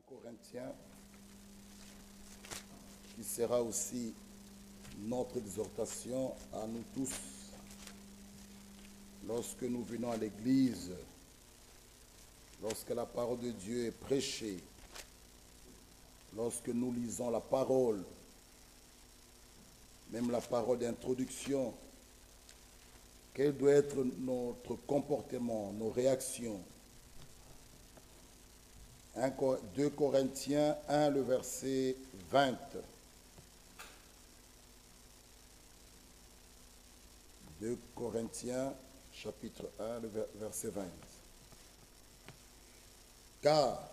Corinthiens, qui sera aussi notre exhortation à nous tous. Lorsque nous venons à l'église, lorsque la parole de Dieu est prêchée, lorsque nous lisons la parole, même la parole d'introduction, quel doit être notre comportement, nos réactions. 2 Corinthiens 1, le verset 20. 2 Corinthiens, chapitre 1, le verset 20. Car,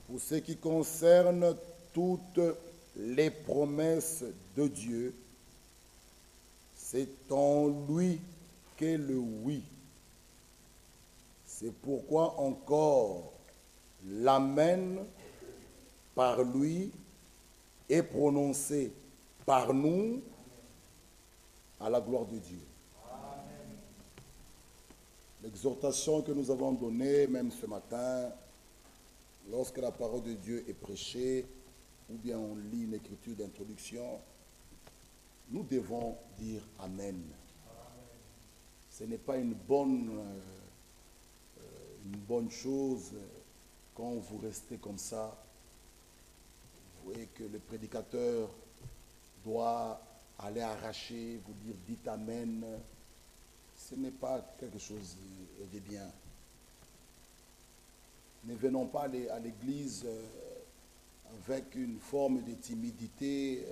pour ce qui concerne toutes les promesses de Dieu, c'est en lui qu'est le oui. C'est pourquoi encore l'amen par lui est prononcé par nous à la gloire de Dieu. Amen. L'exhortation que nous avons donnée, même ce matin, lorsque la parole de Dieu est prêchée, ou bien on lit une écriture d'introduction, nous devons dire Amen. Amen. Ce n'est pas une bonne chose quand vous restez comme ça. Vous voyez que le prédicateur doit aller arracher, vous dire dites Amen. Ce n'est pas quelque chose de bien. Ne venons pas à l'église avec une forme de timidité,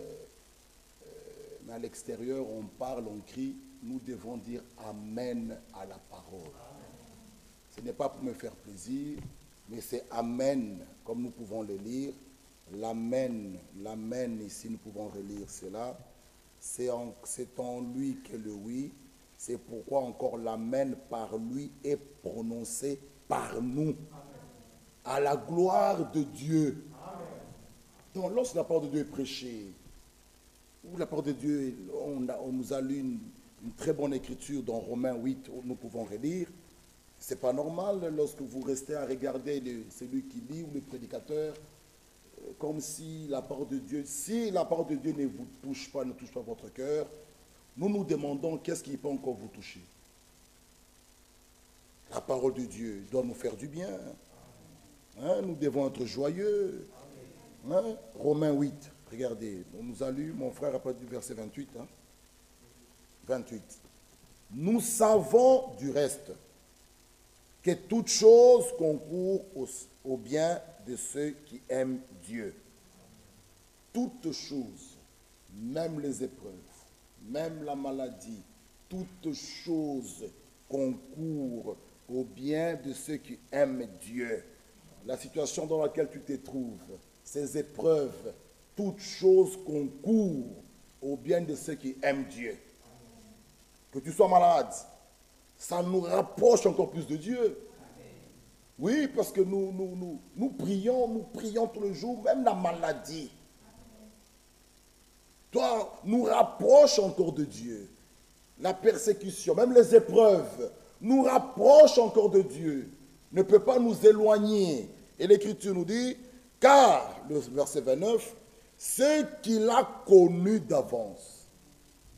mais à l'extérieur on parle, on crie. Nous devons dire Amen à la parole. Ce n'est pas pour me faire plaisir, mais c'est Amen, comme nous pouvons le lire. L'amen, ici nous pouvons relire cela. C'est en lui que le oui. C'est pourquoi encore l'amen par lui est prononcé par nous. Amen. À la gloire de Dieu. Amen. Donc lorsque la parole de Dieu est prêchée, ou la parole de Dieu, on nous a lu une très bonne écriture dans Romains 8, où nous pouvons relire. Ce n'est pas normal lorsque vous restez à regarder celui qui lit ou le prédicateur, comme si la parole de Dieu, ne vous touche pas, ne touche pas votre cœur, nous nous demandons qu'est-ce qui peut encore vous toucher. La parole de Dieu doit nous faire du bien. Hein, nous devons être joyeux. Hein, Romains 8, regardez, on nous a lu, mon frère a pas du verset 28. 28. Nous savons du reste que toute chose concourt au bien de ceux qui aiment Dieu. Toutes choses, même les épreuves, même la maladie, toutes choses concourent au bien de ceux qui aiment Dieu. La situation dans laquelle tu te trouves, ces épreuves, toutes choses concourent au bien de ceux qui aiment Dieu. Que tu sois malade, ça nous rapproche encore plus de Dieu. Oui, parce que nous prions tous les jours, même la maladie. Toi, nous rapproche encore de Dieu. La persécution, même les épreuves, nous rapprochent encore de Dieu. Ne peut pas nous éloigner. Et l'Écriture nous dit, car, le verset 29, ceux qu'il a connus d'avance,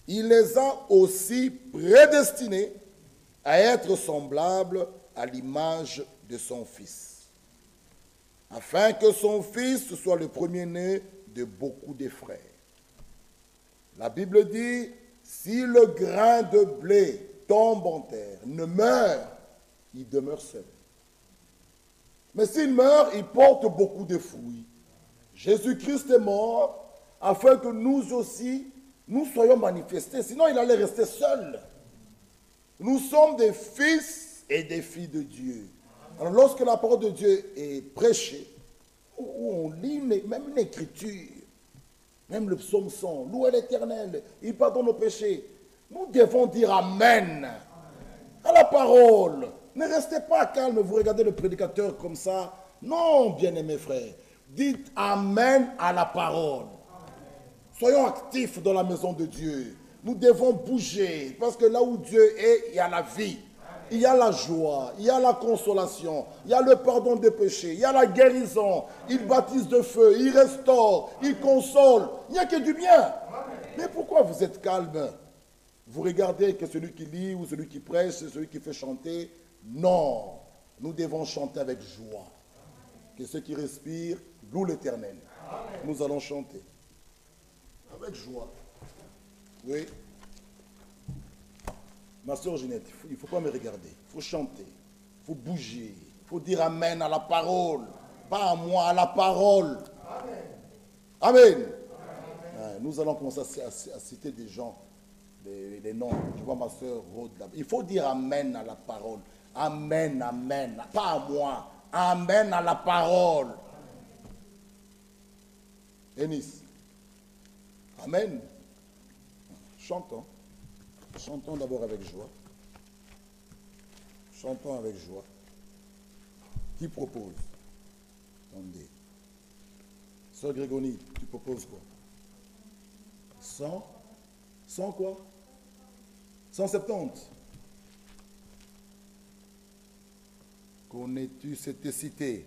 il les a aussi prédestinés à être semblables à l'image de son Fils, afin que son Fils soit le premier-né de beaucoup de frères. La Bible dit, si le grain de blé tombe en terre, ne meurt, il demeure seul. Mais s'il meurt, il porte beaucoup de fruits. Jésus-Christ est mort afin que nous aussi, nous soyons manifestés. Sinon, il allait rester seul. Nous sommes des fils et des filles de Dieu. Alors, lorsque la parole de Dieu est prêchée, où on lit même une écriture, même le psaume 100, louez l'Éternel, il pardonne nos péchés. Nous devons dire Amen à la parole. Ne restez pas calme, vous regardez le prédicateur comme ça. Non, bien-aimés frères, dites Amen à la parole. Soyons actifs dans la maison de Dieu. Nous devons bouger, parce que là où Dieu est, il y a la vie. il y a la joie, il y a la consolation, il y a le pardon des péchés, il y a la guérison, il baptise de feu, il restaure, il console. Il n'y a que du bien. Mais pourquoi vous êtes calme? Vous regardez que celui qui lit ou celui qui prêche, celui qui fait chanter. Non, nous devons chanter avec joie. Que ceux qui respirent louent l'Éternel. Nous allons chanter avec joie. Oui. Ma soeur Ginette, il ne faut pas me regarder. Il faut chanter. Il faut bouger. Il faut dire Amen à la parole. Pas à moi, à la parole. Amen. Amen. Amen. Nous allons commencer à citer des gens, des noms. Je vois ma soeur Rode là. Il faut dire Amen à la parole. Amen, Amen. Pas à moi. Amen à la parole. Enis. Amen. Chantons. Chantons d'abord avec joie. Chantons avec joie. Qui propose? Attendez. Sœur Grégonie, tu proposes quoi? 100? 100 quoi? 170. Connais-tu cette cité?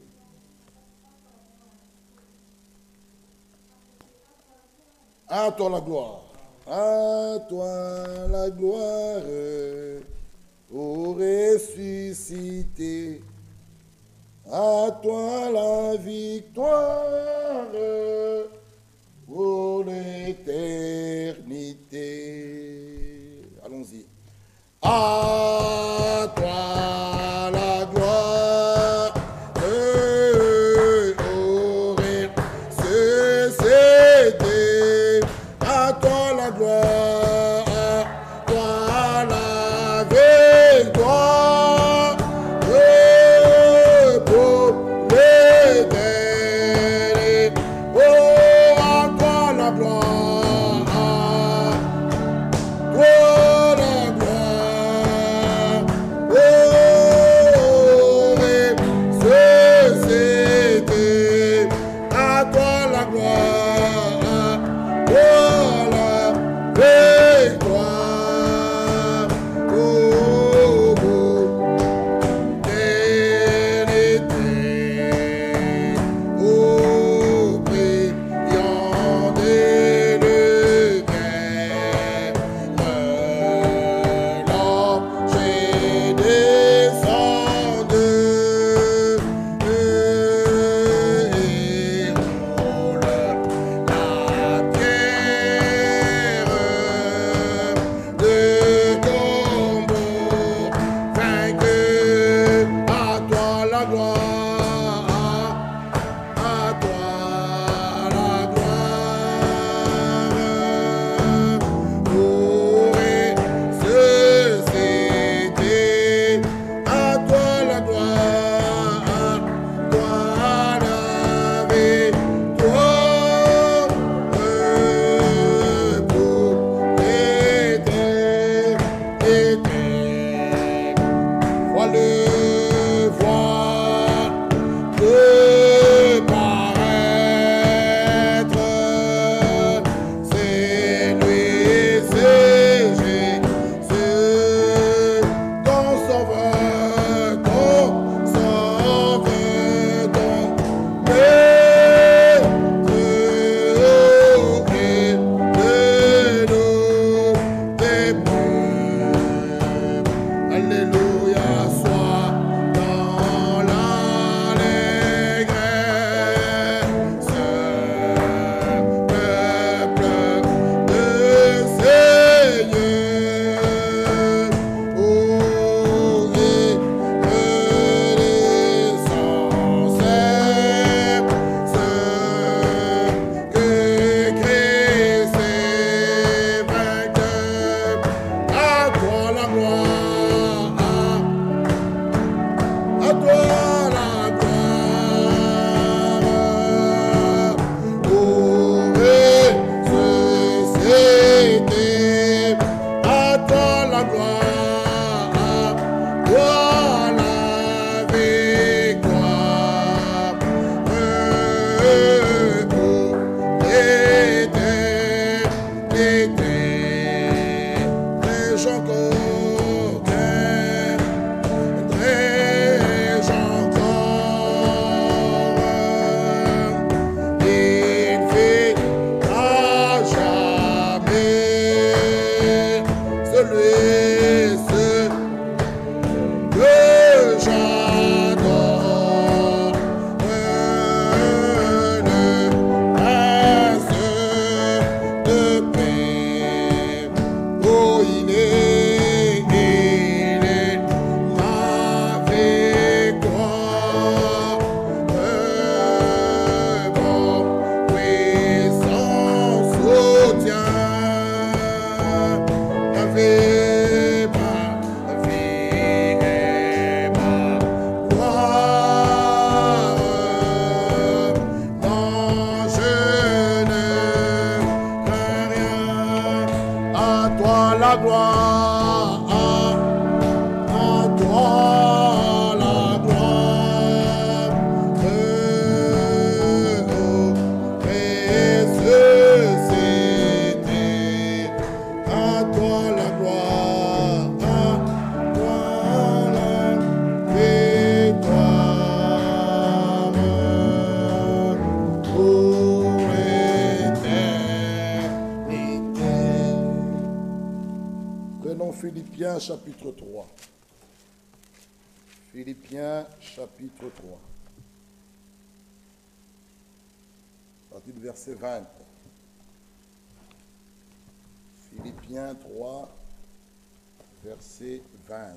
À toi la gloire. À toi la gloire, ô ressuscité. À toi la victoire, pour l'éternité. Allons-y. À toi la gloire, ô ressuscité. À toi la gloire, à toi la victoire, pour l'éternité. Oh, à toi la gloire, toi la gloire, Philippiens chapitre 3. Philippiens chapitre 3. À partir du verset 20. Philippiens 3, verset 20.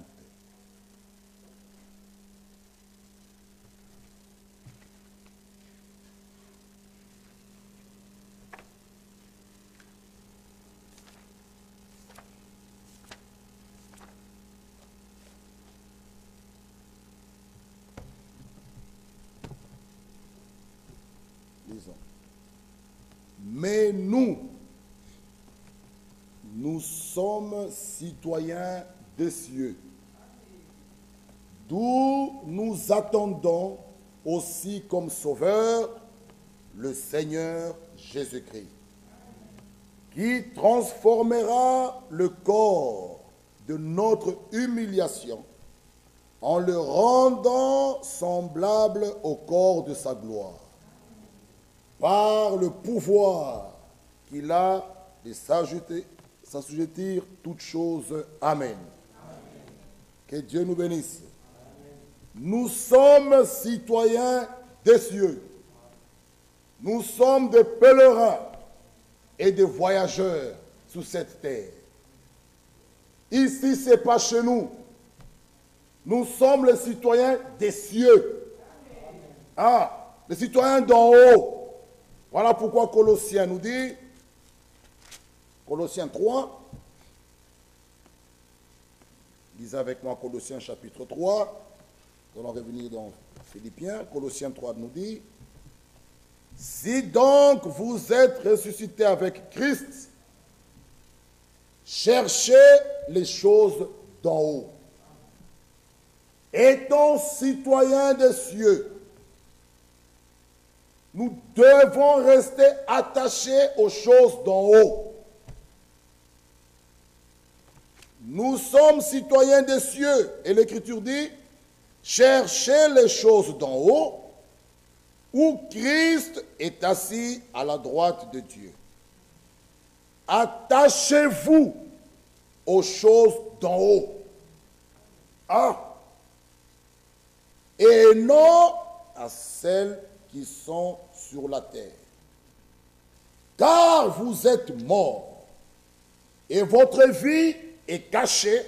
Lisons. Mais nous sommes citoyens des cieux, d'où nous attendons aussi comme sauveur le Seigneur Jésus-Christ, qui transformera le corps de notre humiliation en le rendant semblable au corps de sa gloire, par le pouvoir qu'il a de s'assujettir toutes choses. Amen. Que Dieu nous bénisse. Nous sommes citoyens des cieux. Nous sommes des pèlerins et des voyageurs sur cette terre. Ici, ce n'est pas chez nous. Nous sommes les citoyens des cieux. Ah, les citoyens d'en haut. Voilà pourquoi Colossiens nous dit, Colossiens 3, lisez avec moi Colossiens chapitre 3, nous allons revenir dans Philippiens, Colossiens 3 nous dit, si donc vous êtes ressuscités avec Christ, cherchez les choses d'en haut. Étant citoyens des cieux, nous devons rester attachés aux choses d'en haut. Nous sommes citoyens des cieux. Et l'Écriture dit, cherchez les choses d'en haut, où Christ est assis à la droite de Dieu. Attachez-vous aux choses d'en haut. Ah! Et non à celles qui sont sur la terre. Car vous êtes morts, et votre vie est cachée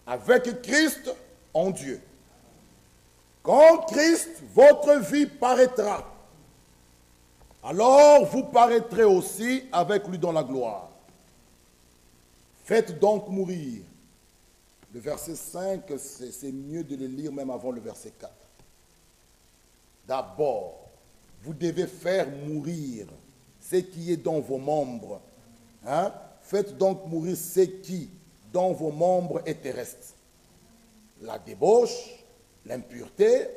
avec Christ en Dieu. Quand Christ, votre vie paraîtra, alors vous paraîtrez aussi avec lui dans la gloire. Faites donc mourir. Le verset 5, c'est mieux de le lire même avant le verset 4. D'abord, vous devez faire mourir ce qui est dans vos membres. Hein? Faites donc mourir ce qui, dans vos membres, est terrestre. La débauche, l'impureté,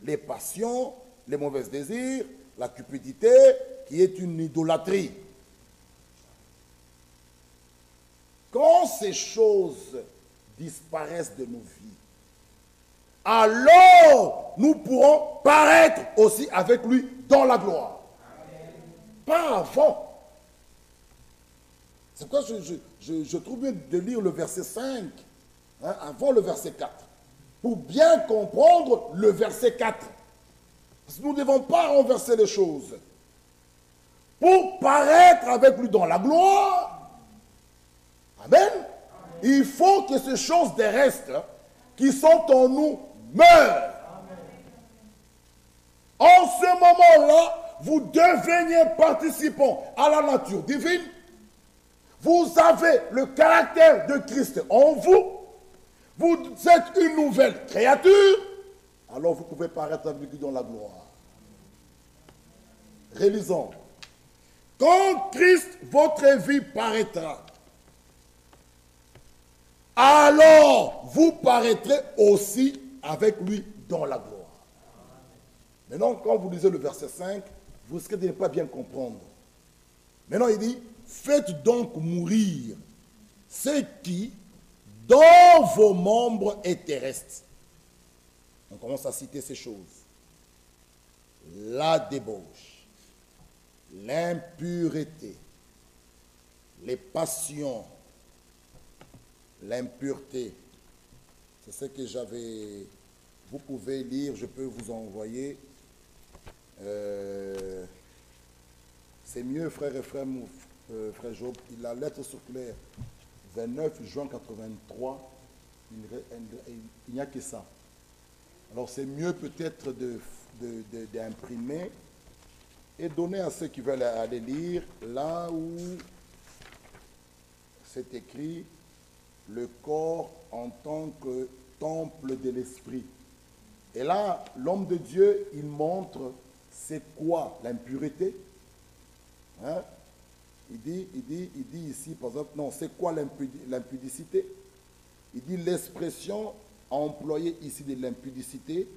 les passions, les mauvais désirs, la cupidité, qui est une idolâtrie. Quand ces choses disparaissent de nos vies, alors nous pourrons paraître aussi avec lui dans la gloire. Amen. Pas avant. C'est pourquoi je trouve bien de lire le verset 5, hein, avant le verset 4, pour bien comprendre le verset 4. Parce que nous ne devons pas renverser les choses. Pour paraître avec lui dans la gloire, amen, il faut que ces choses terrestres qui sont en nous meurent. En ce moment-là, vous deveniez participants à la nature divine. Vous avez le caractère de Christ en vous. Vous êtes une nouvelle créature. Alors vous pouvez paraître avec lui dans la gloire. Rélisons. Quand Christ, votre vie paraîtra, alors vous paraîtrez aussi avec lui dans la gloire. Maintenant, quand vous lisez le verset 5, vous risquez de ne pas bien comprendre. Maintenant, il dit, faites donc mourir ce qui, dans vos membres, est terrestre. On commence à citer ces choses. La débauche, l'impureté, les passions, l'impureté. C'est ce que j'avais... Vous pouvez lire, je peux vous envoyer. C'est mieux, frère Ephraim, frère Job, la lettre circulaire 29 juin 83, il n'y a que ça. Alors c'est mieux peut-être d'imprimer et donner à ceux qui veulent aller lire là où c'est écrit le corps en tant que temple de l'esprit. Et là, l'homme de Dieu, il montre c'est quoi l'impureté. Hein? Il dit ici, par exemple, non, c'est quoi l'impudicité? Il dit l'expression employée ici de l'impudicité,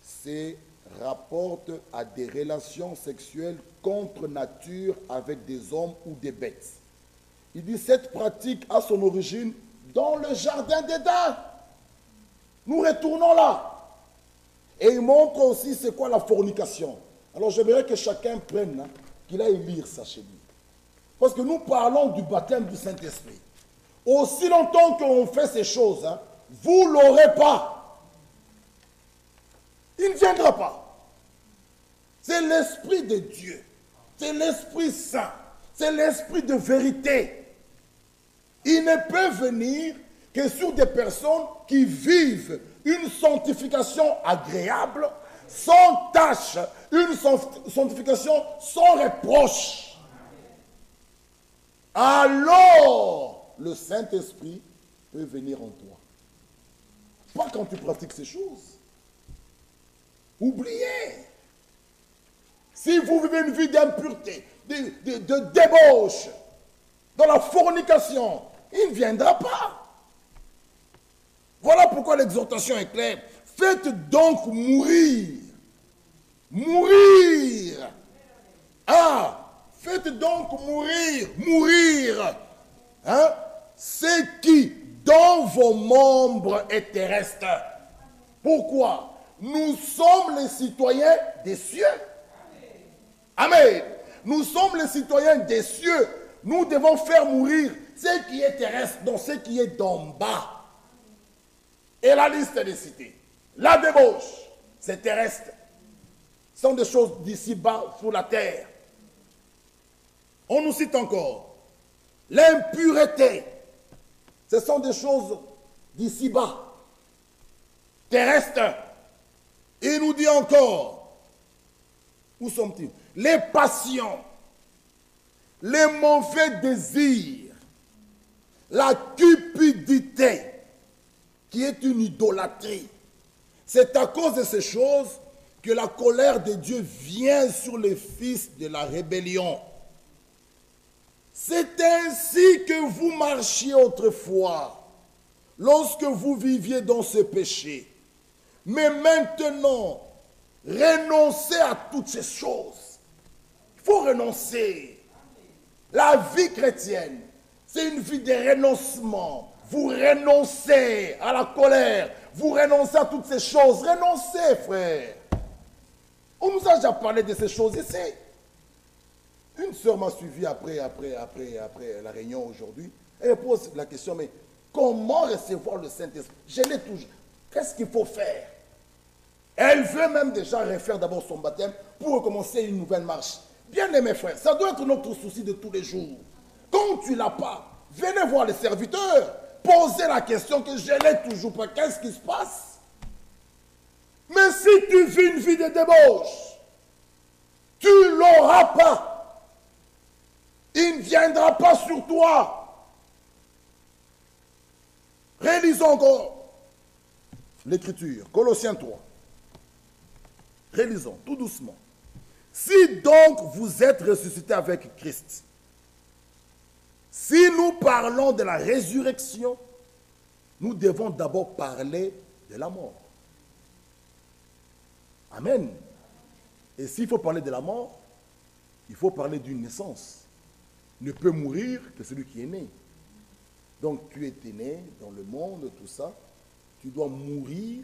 c'est rapporte à des relations sexuelles contre nature avec des hommes ou des bêtes. Il dit cette pratique a son origine dans le jardin d'Éden. Nous retournons là. Et il montre aussi c'est quoi la fornication. Alors j'aimerais que chacun prenne, hein, qu'il aille lire ça chez lui. Parce que nous parlons du baptême du Saint-Esprit. Aussi longtemps qu'on fait ces choses, hein, vous ne l'aurez pas. Il ne viendra pas. C'est l'Esprit de Dieu. C'est l'Esprit Saint. C'est l'Esprit de vérité. Il ne peut venir que sur des personnes qui vivent une sanctification agréable, sans tâche, une sanctification sans reproche. Alors, le Saint-Esprit peut venir en toi. Pas quand tu pratiques ces choses. Oubliez. Si vous vivez une vie d'impureté, de débauche, dans la fornication, il ne viendra pas. Voilà pourquoi l'exhortation est claire. Faites donc mourir. Mourir. Ah, faites donc mourir. Mourir. Hein? Ce qui, dans vos membres, est terrestre. Pourquoi? Nous sommes les citoyens des cieux. Amen. Nous sommes les citoyens des cieux. Nous devons faire mourir ce qui est terrestre, donc ce qui est d'en bas. Et la liste des cités. La débauche, c'est terrestre. Ce sont des choses d'ici bas, sous la terre. On nous cite encore. L'impureté, ce sont des choses d'ici bas, terrestres. Et il nous dit encore, où sommes-ils? Les passions, les mauvais désirs, la cupidité, qui est une idolâtrie. C'est à cause de ces choses que la colère de Dieu vient sur les fils de la rébellion. C'est ainsi que vous marchiez autrefois, lorsque vous viviez dans ce péché. Mais maintenant, renoncez à toutes ces choses. Il faut renoncer. La vie chrétienne, c'est une vie de renoncement. Vous renoncez à la colère. Vous renoncez à toutes ces choses. Renoncez, frère. On nous a déjà parlé de ces choses ici. Une sœur m'a suivi après la réunion aujourd'hui. Elle me pose la question, mais comment recevoir le Saint-Esprit? Je l'ai toujours. Qu'est-ce qu'il faut faire? Elle veut même déjà refaire d'abord son baptême pour recommencer une nouvelle marche. Bien aimé frère, ça doit être notre souci de tous les jours. Quand tu ne l'as pas, venez voir les serviteurs. Posez la question que je l'ai toujours pas. Qu'est-ce qui se passe? Mais si tu vis une vie de débauche, tu ne l'auras pas. Il ne viendra pas sur toi. Relisons encore l'Écriture, Colossiens 3. Relisons tout doucement. Si donc vous êtes ressuscités avec Christ, si nous parlons de la résurrection, nous devons d'abord parler de la mort. Amen. Et s'il faut parler de la mort, il faut parler d'une naissance. Ne peut mourir que celui qui est né. Donc tu étais né dans le monde, tout ça. Tu dois mourir,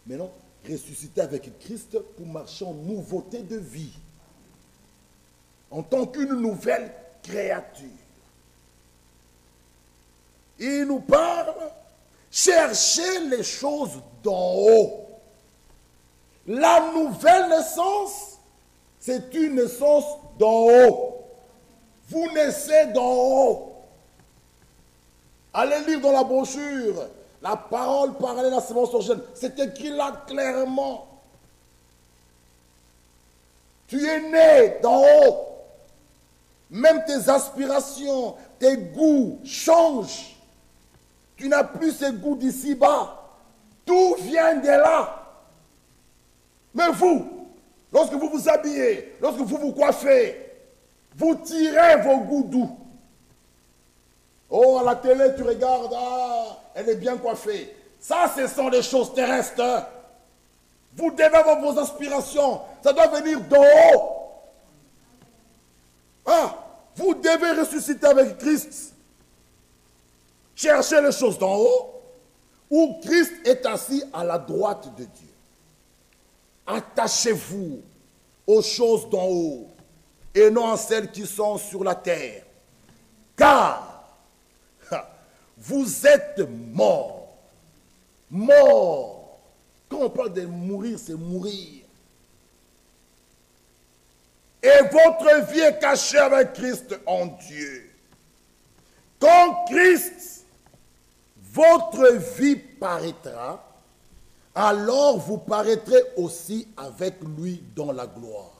maintenant ressusciter avec Christ pour marcher en nouveauté de vie. En tant qu'une nouvelle créature. il nous parle, cherchez les choses d'en haut. La nouvelle naissance, c'est une naissance d'en haut. Vous naissez d'en haut. Allez lire dans la brochure, la parole parallèle à la semence origine. C'est écrit là clairement. Tu es né d'en haut. Même tes aspirations, tes goûts changent. Tu n'as plus ces goûts d'ici-bas. Tout vient de là. Mais vous, lorsque vous vous habillez, lorsque vous vous coiffez, vous tirez vos goûts d'où? Oh, à la télé, tu regardes, ah, elle est bien coiffée. Ça, ce sont des choses terrestres. Vous devez avoir vos aspirations. Ça doit venir d'en haut. Ah, vous devez ressusciter avec Christ. Cherchez les choses d'en haut, où Christ est assis à la droite de Dieu. Attachez-vous aux choses d'en haut et non à celles qui sont sur la terre. Car vous êtes morts. Morts. Quand on parle de mourir, c'est mourir. Et votre vie est cachée avec Christ en Dieu. Quand Christ, votre vie paraîtra, alors vous paraîtrez aussi avec lui dans la gloire.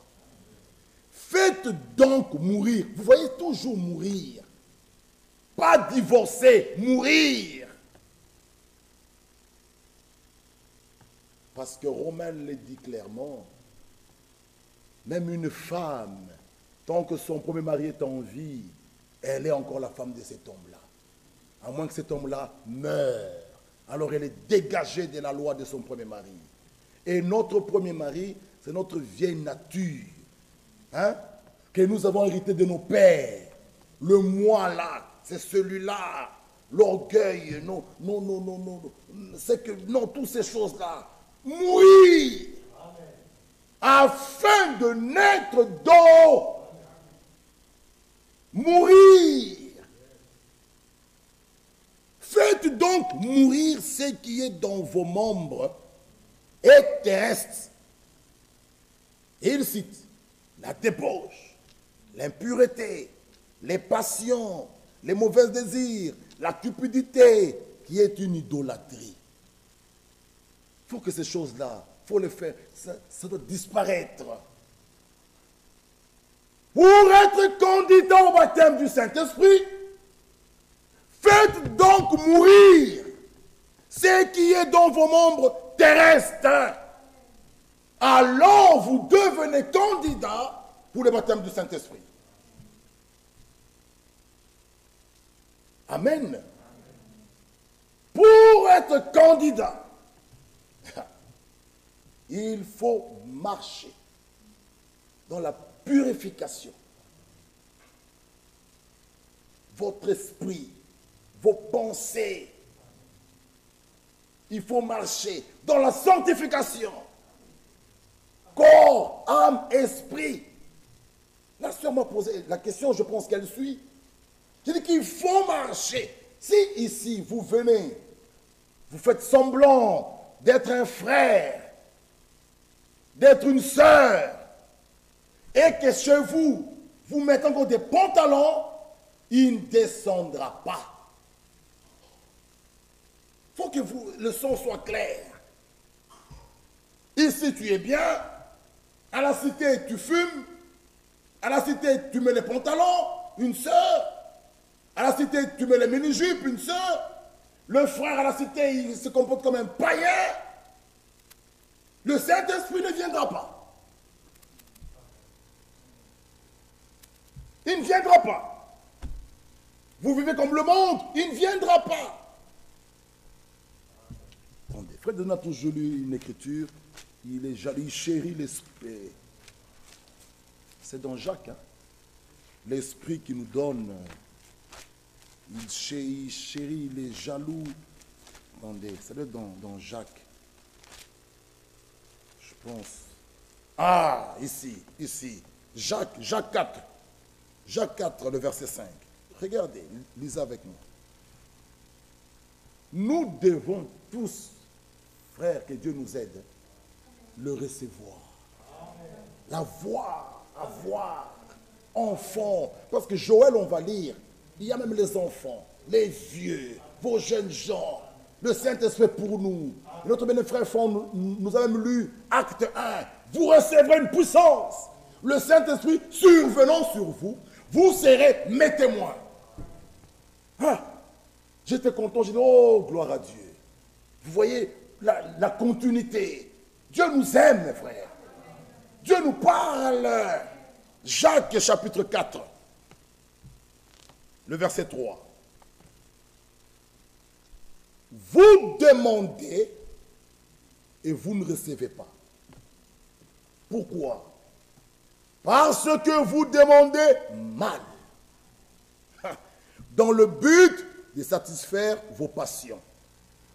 Faites donc mourir. Vous voyez toujours mourir. Pas divorcer, mourir. Parce que Romain le dit clairement, même une femme, tant que son premier mari est en vie, elle est encore la femme de cet homme-là. À moins que cet homme-là meure. Alors elle est dégagée de la loi de son premier mari. Et notre premier mari, c'est notre vieille nature. Hein, que nous avons hérité de nos pères. Le moi là, c'est celui-là. L'orgueil, non, non, non, non, non. C'est que, non, toutes ces choses-là. Mourir. Afin de naître d'en haut. Mourir. Faites donc mourir ce qui est dans vos membres et terrestres. Et il cite la débauche, l'impureté, les passions, les mauvais désirs, la cupidité, qui est une idolâtrie. Il faut que ces choses-là, il faut les faire, ça doit disparaître. Pour être candidat au baptême du Saint-Esprit, faites donc mourir ce qui est dans vos membres terrestres. Alors vous devenez candidat pour le baptême du Saint-Esprit. Amen. Pour être candidat, il faut marcher dans la purification. Votre esprit, vos pensées. Il faut marcher dans la sanctification. Corps, âme, esprit. La sœur m'a posé la question, je pense qu'elle suit. Je dis qu'il faut marcher. Si ici, vous venez, vous faites semblant d'être un frère, d'être une sœur, et que chez vous, vous mettez encore des pantalons, il ne descendra pas. Il faut que le son soit clair. Ici, tu es bien. À la cité, tu fumes. À la cité, tu mets les pantalons, une sœur. À la cité, tu mets les mini-jupes, une sœur. Le frère à la cité, il se comporte comme un païen. Le Saint-Esprit ne viendra pas. Il ne viendra pas. Vous vivez comme le monde, il ne viendra pas. Attendez, Frère Donat a toujours lu une écriture, il est jaloux, il chérit l'esprit. C'est dans Jacques, hein? L'esprit qui nous donne, il chérit, il est jaloux. Attendez, ça doit être dans Jacques. Je pense. Ah, ici. Jacques 4. Jacques 4, le verset 5. Regardez, lisez avec moi. nous devons tous, frères, que Dieu nous aide, le recevoir. Avoir, enfant. Parce que Joël, on va lire, il y a même les enfants, les vieux, vos jeunes gens, le Saint-Esprit pour nous. Et notre bien frère Fond, nous avons lu Acte 1. Vous recevrez une puissance. Le Saint-Esprit survenant sur vous, vous serez mes témoins. Ah, j'étais content, j'ai dit, oh, gloire à Dieu. Vous voyez la continuité. Dieu nous aime, mes frères. Dieu nous parle. Jacques chapitre 4, le verset 3. Vous demandez et vous ne recevez pas. Pourquoi? Parce que vous demandez mal. Dans le but de satisfaire vos passions.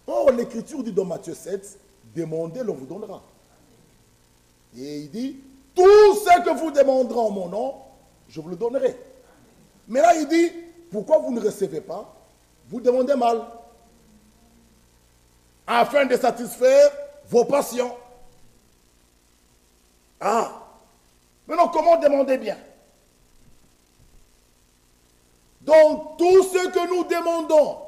Or, l'Écriture dit dans Matthieu 7, demandez, l'on vous donnera. Et il dit, tout ce que vous demanderez en mon nom, je vous le donnerai. Mais là, il dit, pourquoi vous ne recevez pas? Vous demandez mal. Afin de satisfaire vos passions. Ah, maintenant, comment demander bien? Donc, tout ce que nous demandons,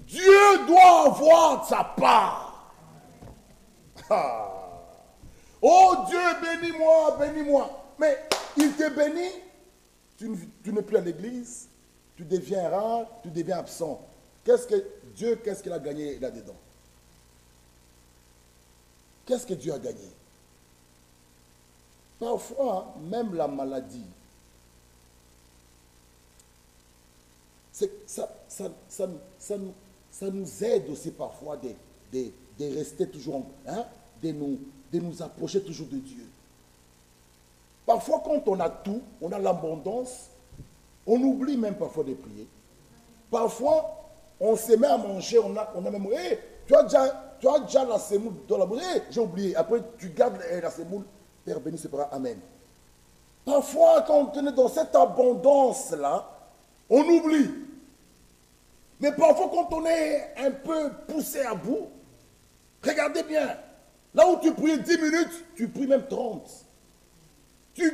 Dieu doit avoir sa part. Ah. Oh Dieu, bénis-moi, bénis-moi. Mais il te bénit, tu n'es plus à l'église, tu deviens rare, tu deviens absent. Qu'est-ce qu'il a gagné là-dedans? Qu'est-ce que Dieu a gagné? Parfois, même la maladie, ça nous aide aussi parfois de rester toujours, hein, de nous approcher toujours de Dieu. Parfois, quand on a tout, on a l'abondance, on oublie même parfois de prier. Parfois, on se met à manger, on a même, hey, tu as déjà la semoule dans la bouche, hey, j'ai oublié. Après, tu gardes la semoule, Père béni, c'est pas Amen. Parfois, quand on est dans cette abondance-là, on oublie. Mais parfois, quand on est un peu poussé à bout, regardez bien, là où tu pries 10 minutes, tu pries même 30. Tu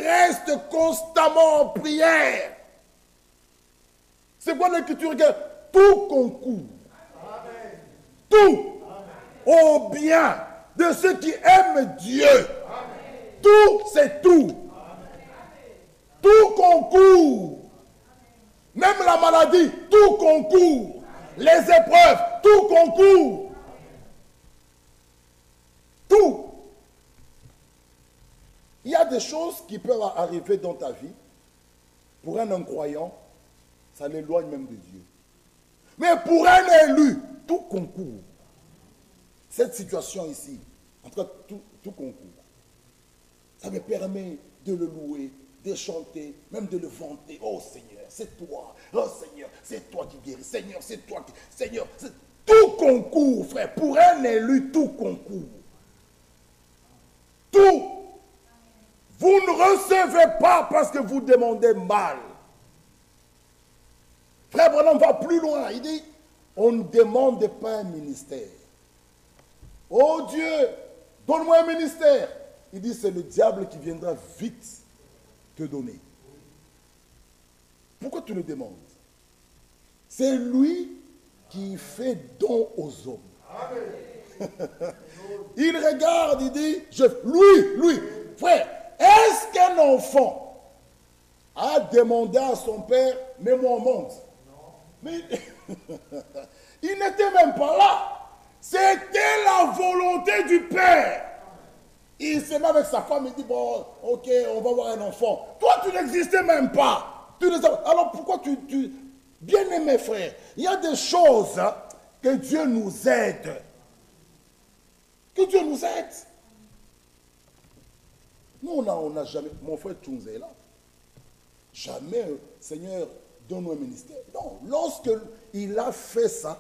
restes constamment en prière. C'est quoi l'écriture? Regarde, tout concourt. Amen. Tout au bien de ceux qui aiment Dieu. Amen. Tout, c'est tout. Amen. Tout concourt. Même la maladie, tout concourt. Les épreuves, tout concourt. Tout. Il y a des choses qui peuvent arriver dans ta vie. Pour un incroyant, ça l'éloigne même de Dieu. Mais pour un élu, tout concourt. Cette situation ici, en tout cas, tout concourt. Ça me permet de le louer, de chanter, même de le vanter. Oh Seigneur, c'est toi. Oh Seigneur, c'est toi qui guéris. Seigneur, c'est toi qui... Seigneur, tout concourt, frère. Pour un élu, tout concourt. Tout. Vous ne recevez pas parce que vous demandez mal. Frère Branham va plus loin. Il dit, on ne demande pas un ministère. Oh Dieu, donne-moi un ministère. Il dit, c'est le diable qui viendra vite te donner. Pourquoi tu le demandes? C'est lui qui fait don aux hommes. Amen. Il regarde, il dit, lui, frère, est-ce qu'un enfant a demandé à son père, mets-moi au monde? Mais il n'était même pas là. C'était la volonté du père. Il se met avec sa femme et dit, bon, ok, on va avoir un enfant. Toi, tu n'existais même pas. Alors pourquoi bien-aimé frère, il y a des choses que Dieu nous aide. Que Dieu nous aide. Nous, on n'a jamais, mon frère Tounze est là. Jamais, Seigneur, donne-nous un ministère. Non, lorsqu'il a fait ça,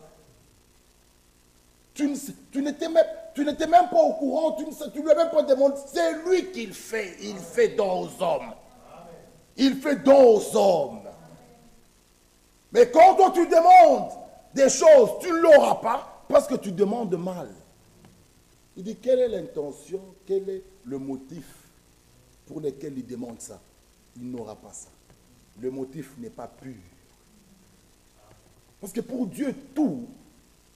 tu n'étais même pas au courant, tu ne lui as même pas demandé. C'est lui qui le fait. Il fait don aux hommes. Il fait don aux hommes. Mais quand toi tu demandes, des choses, tu ne l'auras pas parce que tu demandes mal. Il dit, quelle est l'intention, quel est le motif pour lequel il demande ça? Il n'aura pas ça. Le motif n'est pas pur. Parce que pour Dieu, tout,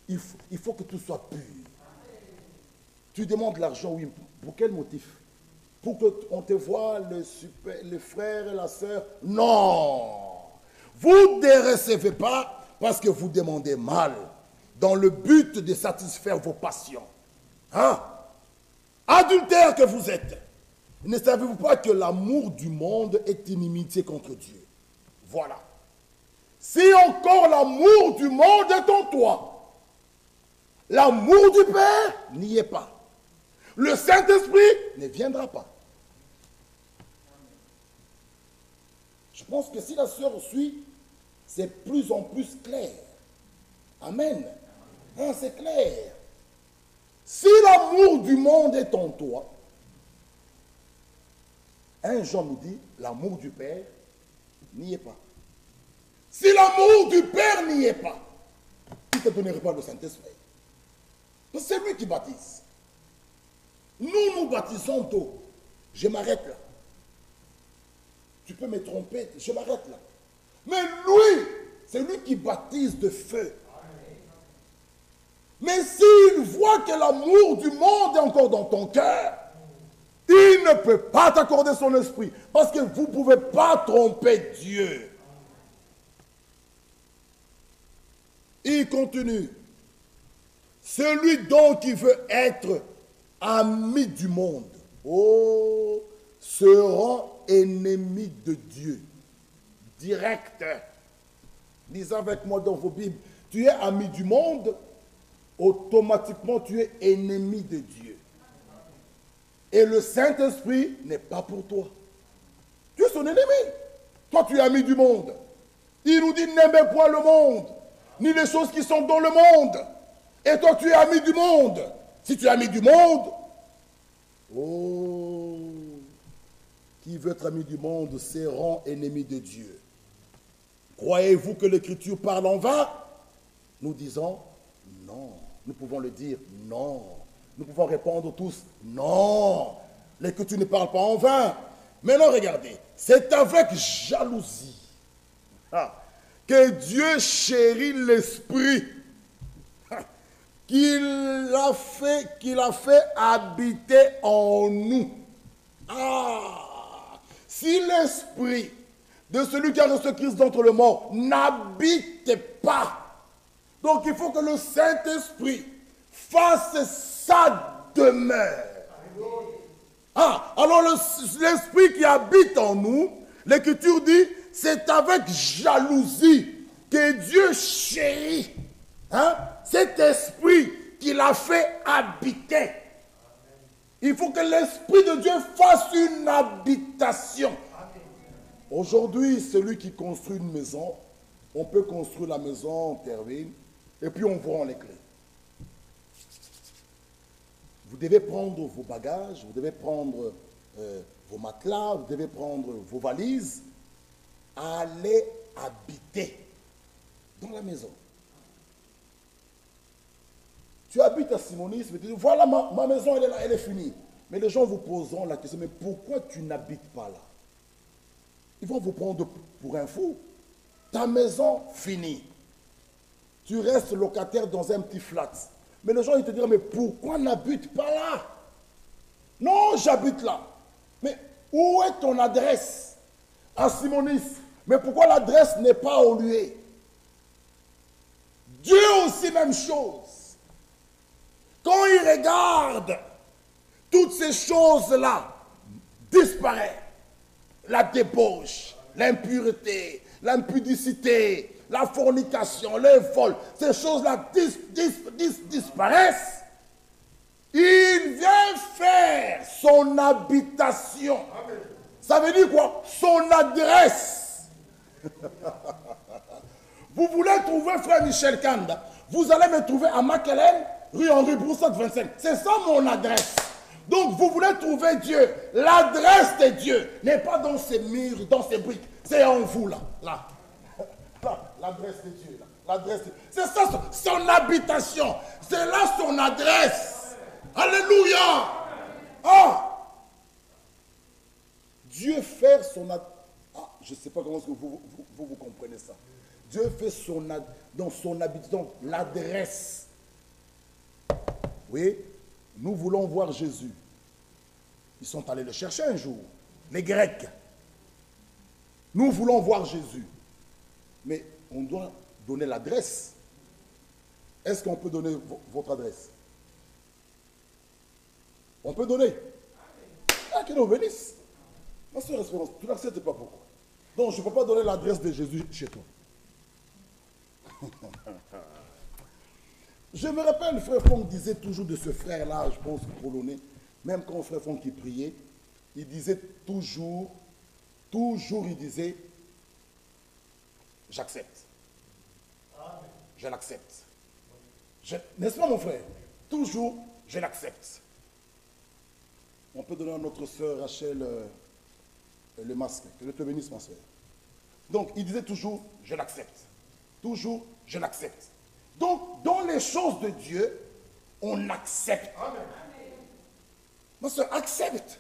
il faut que tout soit pur. Tu demandes l'argent, oui, pour quel motif? Pour qu'on te voie, le frère et la sœur? Non! Vous ne recevez pas parce que vous demandez mal, dans le but de satisfaire vos passions. Hein? Adultère que vous êtes. Ne savez-vous pas que l'amour du monde est inimitié contre Dieu? Voilà. Si encore l'amour du monde est en toi, l'amour du Père n'y est pas. Le Saint-Esprit ne viendra pas. Je pense que si la sœur suit, c'est plus en plus clair. Amen. Hein, c'est clair. Si l'amour du monde est en toi, 1 Jean nous dit, l'amour du Père n'y est pas. Si l'amour du Père n'y est pas, il ne te donnerait pas le Saint-Esprit. C'est lui qui baptise. Nous baptisons tôt. Je m'arrête là. Tu peux me tromper, je m'arrête là. Mais lui, c'est lui qui baptise de feu. Mais s'il voit que l'amour du monde est encore dans ton cœur, il ne peut pas t'accorder son esprit. Parce que vous ne pouvez pas tromper Dieu. Il continue. Celui donc qui veut être ami du monde, oh, se rend ennemi de Dieu. Direct. Lisez avec moi dans vos Bibles. Tu es ami du monde, automatiquement tu es ennemi de Dieu. Et le Saint-Esprit n'est pas pour toi. Tu es son ennemi. Toi, tu es ami du monde. Il nous dit, n'aimez point le monde, ni les choses qui sont dans le monde. Et toi, tu es ami du monde. Si tu es ami du monde, oh, qui veut être ami du monde se rend ennemi de Dieu. Croyez-vous que l'Écriture parle en vain? Nous disons non. Nous pouvons le dire non. Nous pouvons répondre tous non. L'Écriture ne parle pas en vain. Maintenant, regardez. C'est avec jalousie que Dieu chérit l'esprit qu'il a fait habiter en nous. Ah! Si l'esprit de celui qui a reçu Christ d'entre les morts n'habite pas, donc il faut que le Saint-Esprit fasse sa demeure. Ah, alors l'esprit qui habite en nous, l'Écriture dit, c'est avec jalousie que Dieu chérit cet esprit qu'il a fait habiter. Il faut que l'Esprit de Dieu fasse une habitation. Aujourd'hui, celui qui construit une maison, on peut construire la maison, on termine, et puis on vous rend les clés. Vous devez prendre vos bagages, vous devez prendre vos matelas, vous devez prendre vos valises, aller habiter dans la maison. Tu habites à Simonis, tu dis, voilà ma maison, elle est là, elle est finie. Mais les gens vous poseront la question, mais pourquoi tu n'habites pas là? Ils vont vous prendre pour un fou. Ta maison finie. Tu restes locataire dans un petit flat. Mais les gens, ils te diront, mais pourquoi n'habite pas là? Non, j'habite là. Mais où est ton adresse? À Simonis. Mais pourquoi l'adresse n'est pas au lieu? Dieu aussi, même chose. Quand il regarde, toutes ces choses-là disparaissent. La débauche, l'impureté, l'impudicité, la fornication, le vol, ces choses-là disparaissent. Il vient faire son habitation. Amen. Ça veut dire quoi? Son adresse. Vous voulez trouver frère Michel Kanda, vous allez me trouver à Makelen, rue Henri Broussard 25. C'est ça mon adresse. Donc vous voulez trouver Dieu. L'adresse de Dieu n'est pas dans ces murs, dans ces briques. C'est en vous là. Là. Là, l'adresse de Dieu là. L'adresse. C'est ça son habitation. C'est là son adresse. Alléluia. Ah. Dieu fait son adresse. Ah, je ne sais pas comment est-ce que vous comprenez ça. Dieu fait dans son habitation l'adresse. Oui, nous voulons voir Jésus. Ils sont allés le chercher un jour, les Grecs. Nous voulons voir Jésus. Mais on doit donner l'adresse. Est-ce qu'on peut donner votre adresse? On peut donner. Ah, qu'il nous bénisse. Ma soeur Espérance, tu n'acceptes pas pourquoi? Donc, je ne peux pas donner l'adresse de Jésus chez toi. Je me rappelle, le frère Fonck disait toujours de ce frère-là, je pense, polonais, même quand le frère Fonck qui priait, il disait toujours, il disait, j'accepte. Je l'accepte. N'est-ce pas mon frère? Toujours, je l'accepte. On peut donner à notre soeur Rachel le masque. Que Dieu te bénisse, ma soeur. Donc, il disait toujours, je l'accepte. Toujours, je l'accepte. Donc, dans les choses de Dieu, on accepte. Amen. Ma soeur, accepte.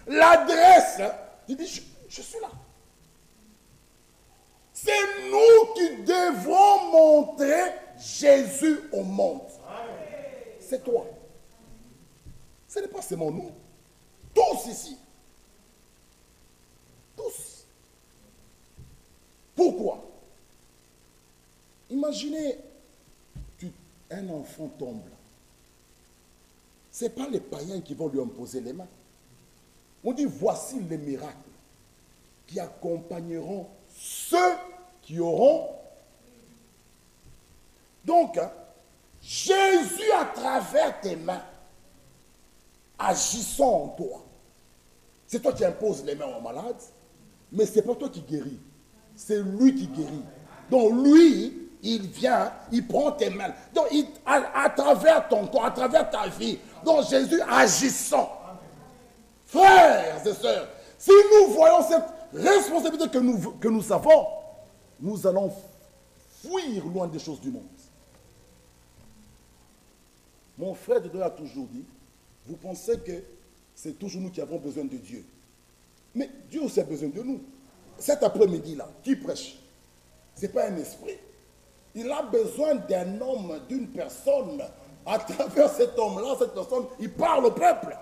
L'adresse, il dit, je suis là. C'est nous qui devons montrer Jésus au monde. C'est toi. Ce n'est pas seulement nous. Tous ici. Tous. Pourquoi? Imaginez, un enfant tombe là. Ce n'est pas les païens qui vont lui imposer les mains. On dit, voici les miracles qui accompagneront ceux qui auront. Donc, Jésus, à travers tes mains, agissant en toi. C'est toi qui imposes les mains aux malades, mais ce n'est pas toi qui guéris. C'est lui qui guérit. Donc lui, il vient, il prend tes mains. Donc à travers ton corps, à travers ta vie, donc Jésus agissant. Frères et sœurs, si nous voyons cette responsabilité que nous avons, nous allons fuir loin des choses du monde. Mon frère de Dieu a toujours dit, vous pensez que c'est toujours nous qui avons besoin de Dieu. Mais Dieu aussi a besoin de nous. Cet après-midi-là, qui prêche? Ce n'est pas un esprit. Il a besoin d'un homme, d'une personne. À travers cet homme-là, cette personne, il parle au peuple.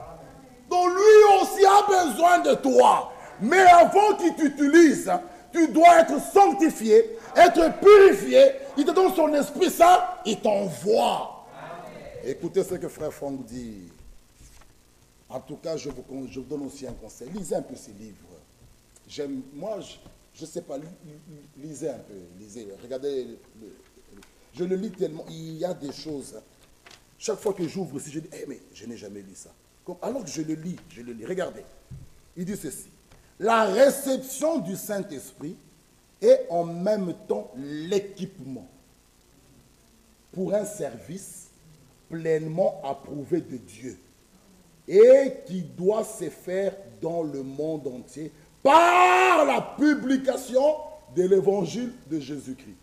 Donc lui aussi a besoin de toi. Mais avant qu'il t'utilise, tu dois être sanctifié, être purifié. Il te donne son esprit, ça, il t'envoie. Écoutez ce que frère Fonck dit. En tout cas, je vous donne aussi un conseil. Lisez un peu ces livres. Moi, je ne sais pas, lisez un peu. Lisez, regardez. Je le lis tellement. Il y a des choses. Chaque fois que j'ouvre ici, je dis, mais je n'ai jamais lu ça. Alors que je le lis. Regardez. Il dit ceci. La réception du Saint-Esprit est en même temps l'équipement pour un service pleinement approuvé de Dieu et qui doit se faire dans le monde entier par la publication de l'évangile de Jésus-Christ.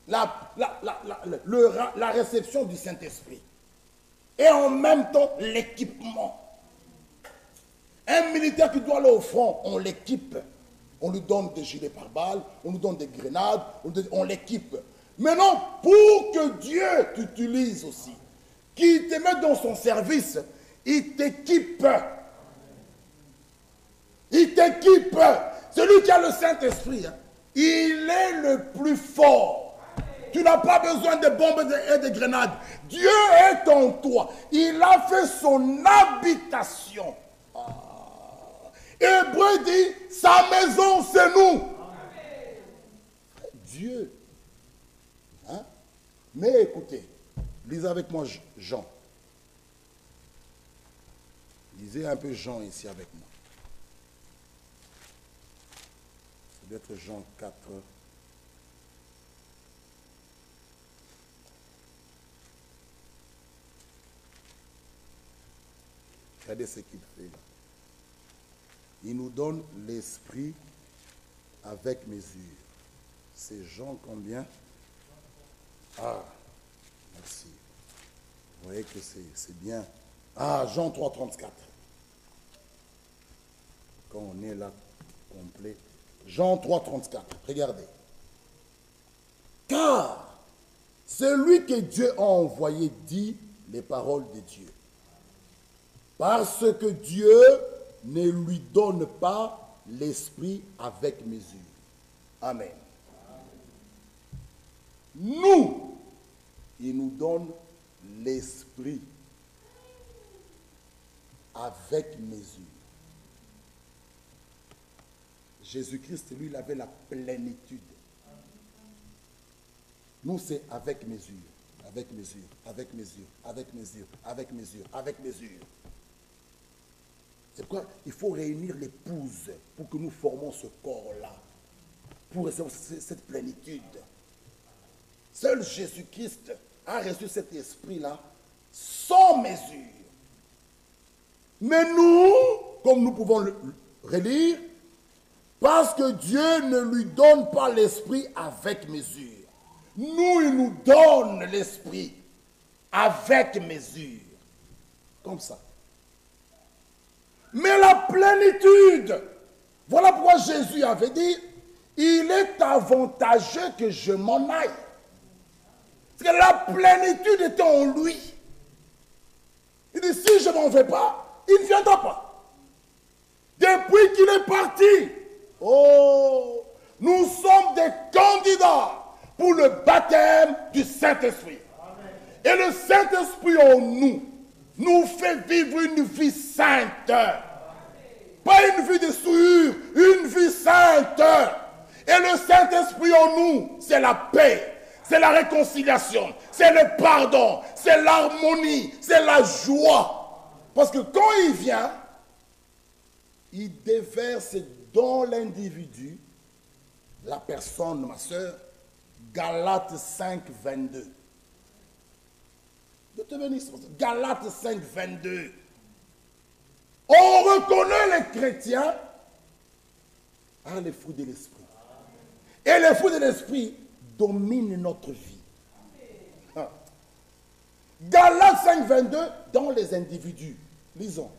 La réception du Saint-Esprit et en même temps l'équipement. Un militaire qui doit aller au front, on l'équipe. On lui donne des gilets pare-balles, on lui donne des grenades, on l'équipe. Maintenant, pour que Dieu t'utilise aussi, qu'il te mette dans son service, il t'équipe. Il t'équipe. Celui qui a le Saint-Esprit, il est le plus fort. Tu n'as pas besoin de bombes et de grenades. Dieu est en toi. Il a fait son habitation. Hébreu dit, sa maison, c'est nous. Dieu. Hein? Mais écoutez, lisez avec moi Jean. Lisez un peu Jean ici avec moi. Ça doit être Jean 4. Regardez ce qu'il fait là. Il nous donne l'esprit avec mesure. C'est Jean combien? Ah, merci. Vous voyez que c'est bien. Ah, Jean 3, 34. Quand on est là, complet. Jean 3, 34. Regardez. Car celui que Dieu a envoyé dit les paroles de Dieu. Parce que Dieu ne lui donne pas l'esprit avec mesure. Amen. Nous, il nous donne l'esprit avec mesure. Jésus-Christ, lui, il avait la plénitude. Nous, c'est avec mesure, avec mesure, avec mesure, avec mesure, avec mesure, avec mesure. C'est pourquoi il faut réunir l'épouse pour que nous formons ce corps-là, pour recevoir cette plénitude. Seul Jésus-Christ a reçu cet esprit-là sans mesure. Mais nous, comme nous pouvons le relire, parce que Dieu ne lui donne pas l'esprit avec mesure. Nous, il nous donne l'esprit avec mesure. Comme ça. Mais la plénitude, voilà pourquoi Jésus avait dit, il est avantageux que je m'en aille. Parce que la plénitude était en lui. Il dit, si je ne m'en vais pas, il ne viendra pas. Depuis qu'il est parti, oh, nous sommes des candidats pour le baptême du Saint-Esprit. Et le Saint-Esprit en nous, nous fait vivre une vie sainte. Pas une vie de souillure, une vie sainte. Et le Saint-Esprit en nous, c'est la paix, c'est la réconciliation, c'est le pardon, c'est l'harmonie, c'est la joie. Parce que quand il vient, il déverse dans l'individu, la personne, ma soeur, Galates 5, 22. Je te bénisse. Galates 5, 22. On reconnaît les chrétiens par les fruits de l'esprit. Et les fruits de l'esprit dominent notre vie. Galates 5, 22, dans les individus. Lisons.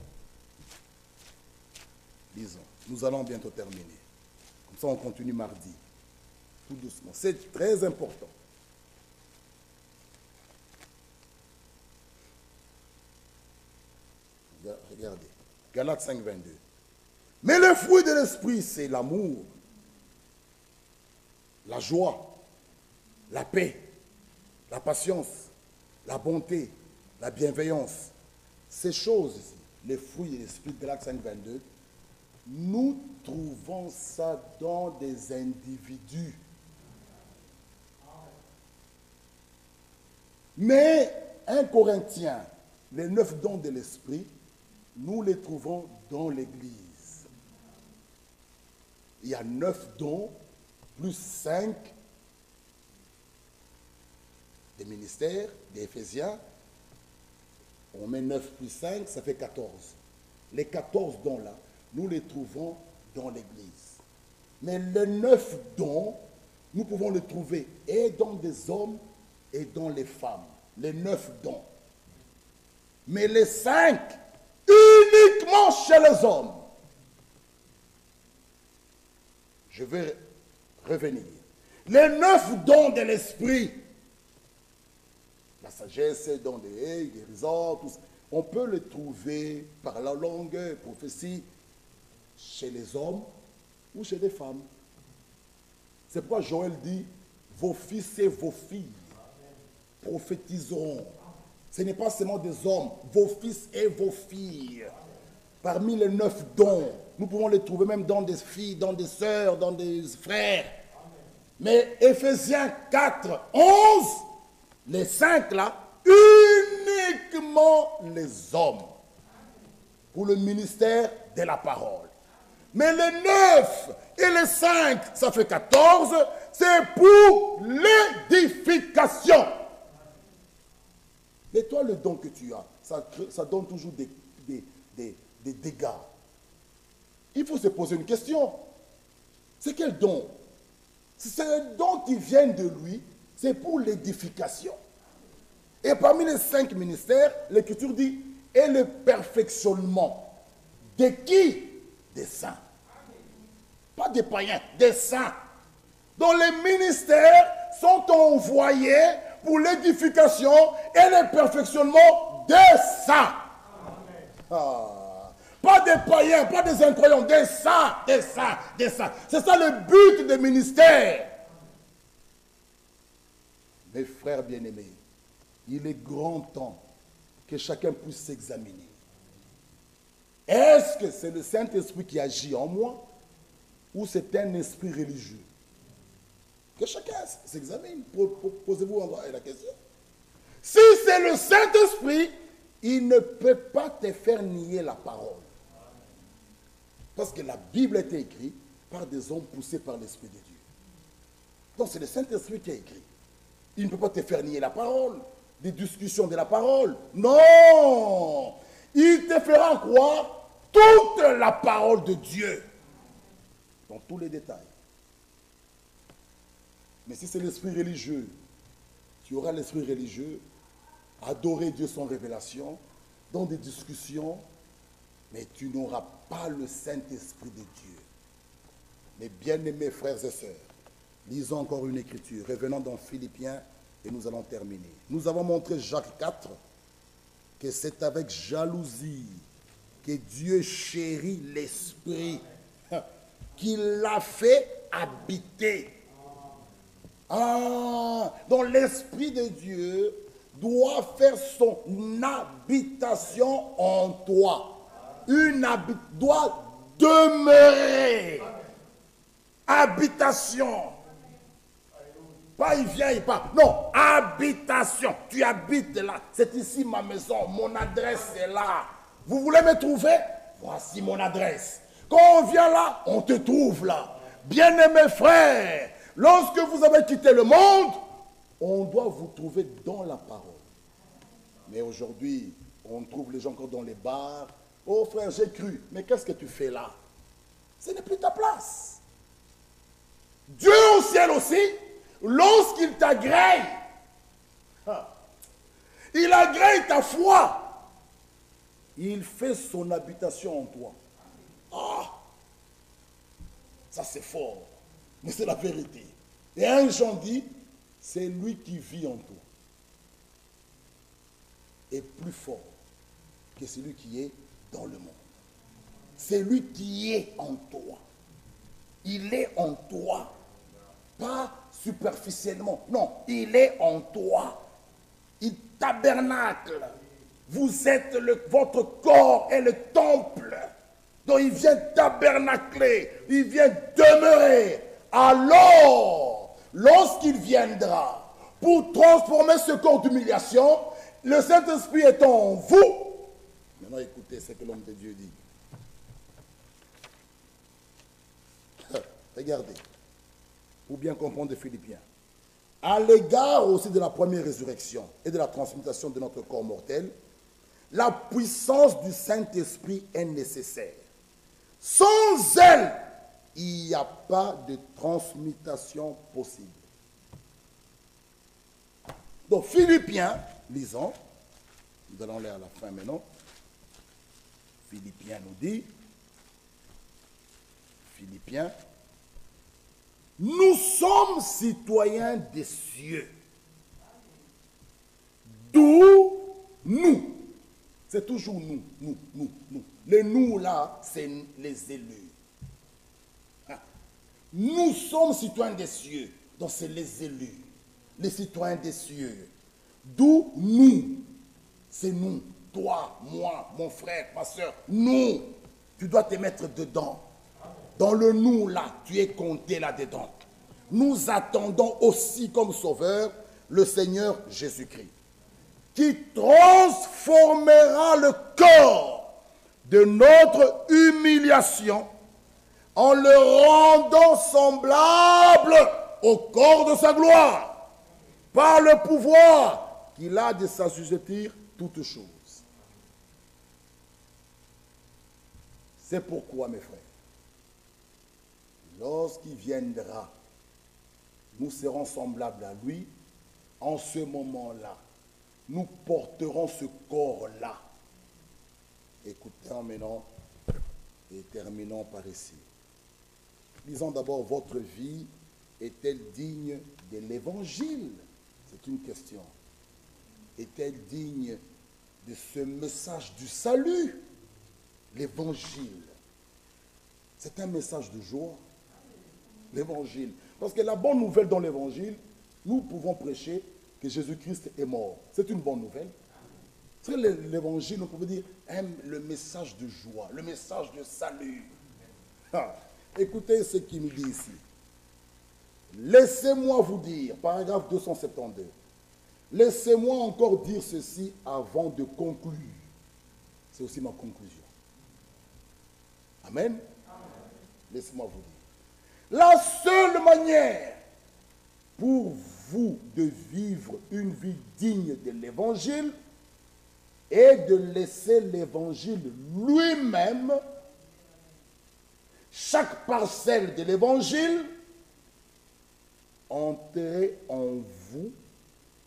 Lisons. Nous allons bientôt terminer. Comme ça, on continue mardi. Tout doucement. C'est très important. Regardez. Galates 5, 22. Mais le fruit de l'esprit, c'est l'amour, la joie, la paix, la patience, la bonté, la bienveillance. Ces choses, les fruits de l'esprit, Galates 5, 22, nous trouvons ça dans des individus. Mais 1 Corinthiens, les 9 dons de l'esprit, nous les trouvons dans l'Église. Il y a 9 dons, plus 5 des ministères, des Éphésiens. On met 9 plus 5, ça fait 14. Les 14 dons-là, nous les trouvons dans l'Église. Mais les 9 dons, nous pouvons les trouver et dans des hommes et dans les femmes. Les 9 dons. Mais les 5, uniquement chez les hommes. Je vais revenir. Les 9 dons de l'esprit, la sagesse, dons des guérisons, tout ça, on peut les trouver par la longue prophétie chez les hommes ou chez les femmes. C'est pourquoi Joël dit, vos fils et vos filles prophétiseront. Ce n'est pas seulement des hommes, vos fils et vos filles. Parmi les 9 dons, nous pouvons les trouver même dans des filles, dans des sœurs, dans des frères. Mais Éphésiens 4, 11, les 5 là, uniquement les hommes. Pour le ministère de la parole. Mais les 9 et les 5, ça fait 14, c'est pour l'édification. Mais toi, le don que tu as, ça donne toujours des dégâts. Il faut se poser une question. C'est quel don? C'est un don qui vient de lui, c'est pour l'édification. Et parmi les 5 ministères, l'Écriture dit, et le perfectionnement. De qui? Des saints. Pas des païens, des saints. Donc les ministères sont envoyés pour l'édification et le perfectionnement des saints. Ah. Pas des païens, pas des incroyants, des saints, des saints, des saints. C'est ça le but des ministères. Mes frères bien-aimés, il est grand temps que chacun puisse s'examiner. Est-ce que c'est le Saint-Esprit qui agit en moi ou c'est un esprit religieux? Que chacun s'examine. Posez-vous la question. Si c'est le Saint-Esprit, il ne peut pas te faire nier la parole. Parce que la Bible a été écrite par des hommes poussés par l'Esprit de Dieu. Donc c'est le Saint-Esprit qui a écrit. Il ne peut pas te faire nier la parole, des discussions de la parole. Non! Il te fera croire toute la parole de Dieu, dans tous les détails. Mais si c'est l'esprit religieux, tu auras l'esprit religieux, adorer Dieu sans révélation, dans des discussions, mais tu n'auras pas le Saint-Esprit de Dieu. Mes bien-aimés frères et sœurs, lisons encore une écriture. Revenons dans Philippiens et nous allons terminer. Nous avons montré Jacques 4 que c'est avec jalousie que Dieu chérit l'esprit, qu'il l'a fait habiter. Ah, donc l'Esprit de Dieu doit faire son habitation en toi. Doit demeurer. Habitation. Pas il vient, il part. Non, habitation. Tu habites là. C'est ici ma maison. Mon adresse est là. Vous voulez me trouver? Voici mon adresse. Quand on vient là, on te trouve là. Bien-aimés frères, lorsque vous avez quitté le monde, on doit vous trouver dans la parole. Mais aujourd'hui, on trouve les gens encore dans les bars. Oh frère, j'ai cru. Mais qu'est-ce que tu fais là? Ce n'est plus ta place. Dieu au ciel aussi, lorsqu'il t'agrée, il agrée ta foi. Il fait son habitation en toi. Ah, ça c'est fort. Mais c'est la vérité. Et un Jean dit, c'est lui qui vit en toi. Est plus fort que celui qui est dans le monde. C'est lui qui est en toi. Il est en toi. Pas superficiellement. Non, il est en toi. Il tabernacle. Vous êtes votre corps est le temple. Donc il vient tabernacler. Il vient demeurer. Alors, lorsqu'il viendra pour transformer ce corps d'humiliation, le Saint-Esprit étant en vous. Maintenant écoutez ce que l'homme de Dieu dit. Regardez, pour bien comprendre de Philippiens. À l'égard aussi de la première résurrection et de la transmutation de notre corps mortel, la puissance du Saint-Esprit est nécessaire. Sans elle, il n'y a pas de transmutation possible. Donc, Philippiens, lisons, nous allons lire à la fin maintenant. Philippiens nous dit, Philippiens, nous sommes citoyens des cieux. D'où nous. C'est toujours nous. Les nous là, c'est les élus. Nous sommes citoyens des cieux. Donc c'est les élus. Les citoyens des cieux. D'où nous. C'est nous. Toi, moi, mon frère, ma soeur. Nous. Tu dois te mettre dedans. Dans le nous là, tu es compté là-dedans. Nous attendons aussi comme sauveur le Seigneur Jésus-Christ, qui transformera le corps de notre humiliation en le rendant semblable au corps de sa gloire, par le pouvoir qu'il a de s'assujettir toutes choses. C'est pourquoi, mes frères, lorsqu'il viendra, nous serons semblables à lui. En ce moment-là, nous porterons ce corps-là. Écoutons maintenant et terminons par ici. Lisons d'abord, votre vie est-elle digne de l'évangile? C'est une question. Est-elle digne de ce message du salut? L'évangile. C'est un message de joie. L'évangile. Parce que la bonne nouvelle dans l'évangile, nous pouvons prêcher que Jésus-Christ est mort. C'est une bonne nouvelle. C'est l'évangile, on peut dire, le message de joie, le message de salut. Ah, écoutez ce qu'il me dit ici. Laissez-moi vous dire, paragraphe 272. Laissez-moi encore dire ceci avant de conclure. C'est aussi ma conclusion. Amen. Laissez-moi vous dire. La seule manière pour vous de vivre une vie digne de l'évangile est de laisser l'évangile lui-même, chaque parcelle de l'évangile, entrer en vous